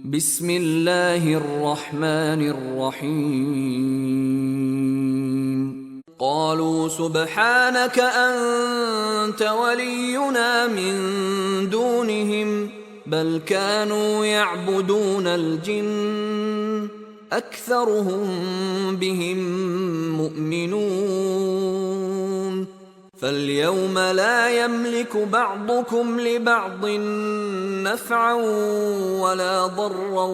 بسم الله الرحمن الرحيم قالوا سبحانك أنت ولينا من دونهم بل كانوا يعبدون الجن أكثرهم بهم مؤمنون فاليوم لا يملك بعضكم لبعض نفعا ولا ضرا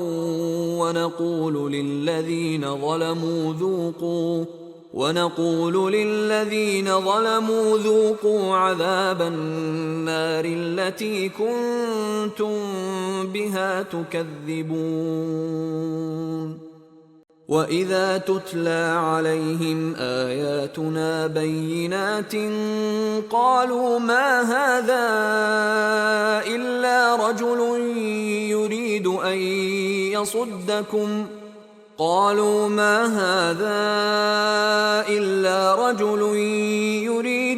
ونقول للذين ظلموا ذوقوا عذاب النار التي كنتم بها تكذبون وَإِذَا تُتْلَى عَلَيْهِمْ آيَاتُنَا بَيِّنَاتٍ قَالُوا مَا هَذَا إِلَّا رَجُلٌ يُرِيدُ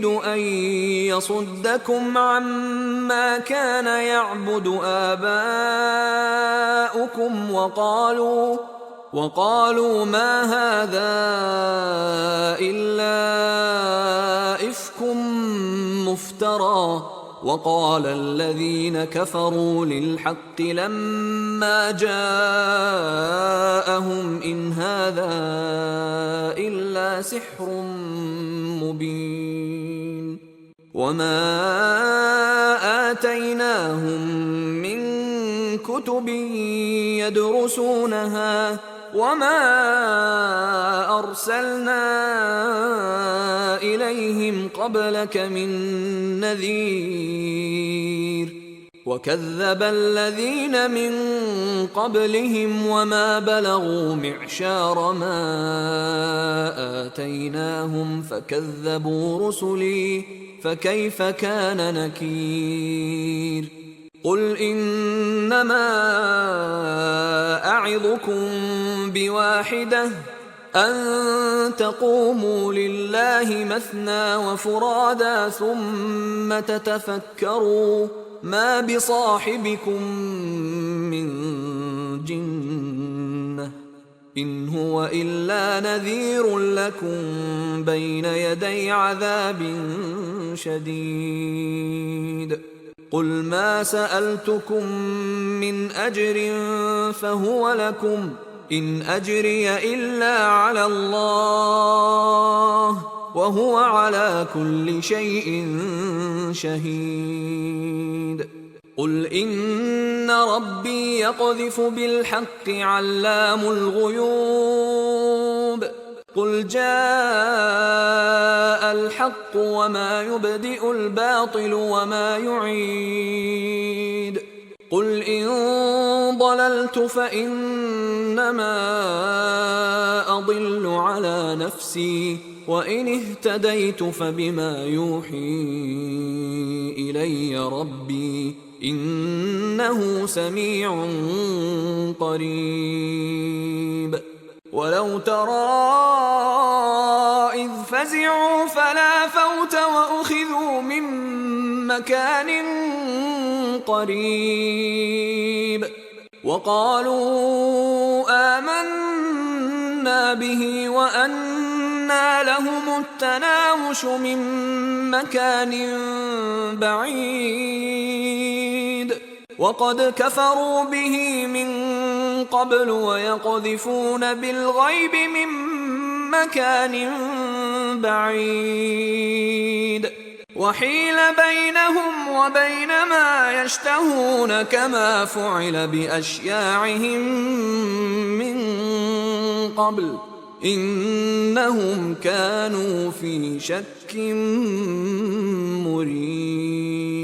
أَن يَصُدَّكُمْ عَمَّا كَانَ يَعْبُدُ آبَاؤُكُمْ وقالوا ما هذا إلا إفك مفترى وقال الذين كفروا للحق لما جاءهم إن هذا إلا سحر مبين وما آتيناهم من كتب يدرسونها وما أرسلنا إليهم قبلك من نذير وكذب الذين من قبلهم وما بلغوا معشار ما آتيناهم فكذبوا رسلي فكيف كان نكير قل إنما أعظكم بواحدة أن تقوموا لله مثنى وفرادا ثم تتفكروا ما بصاحبكم من جنة إن هو إلا نذير لكم بين يدي عذاب شديد قل ما سألتكم من أجر فهو لكم إن أجري إلا على الله وهو على كل شيء شهيد قل إن ربي يقذف بالحق علام الغيوب قل جاء الحق وما يبدئ الباطل وما يعيد قل إن ضللت فإنما أضل على نفسي وإن اهتديت فبما يوحي إلي ربي إنه سميع قريب ولو ترى إذ فزعوا فلا فوت وأخذوا من مكان قريب وقالوا آمنا به وأنى لهم التناوش من مكان بعيد وقد كفروا به من قبل ويقذفون بالغيب من مكان بعيد وحيل بينهم وبين ما يشتهون كما فعل بأشياعهم من قبل إنهم كانوا في شك مريب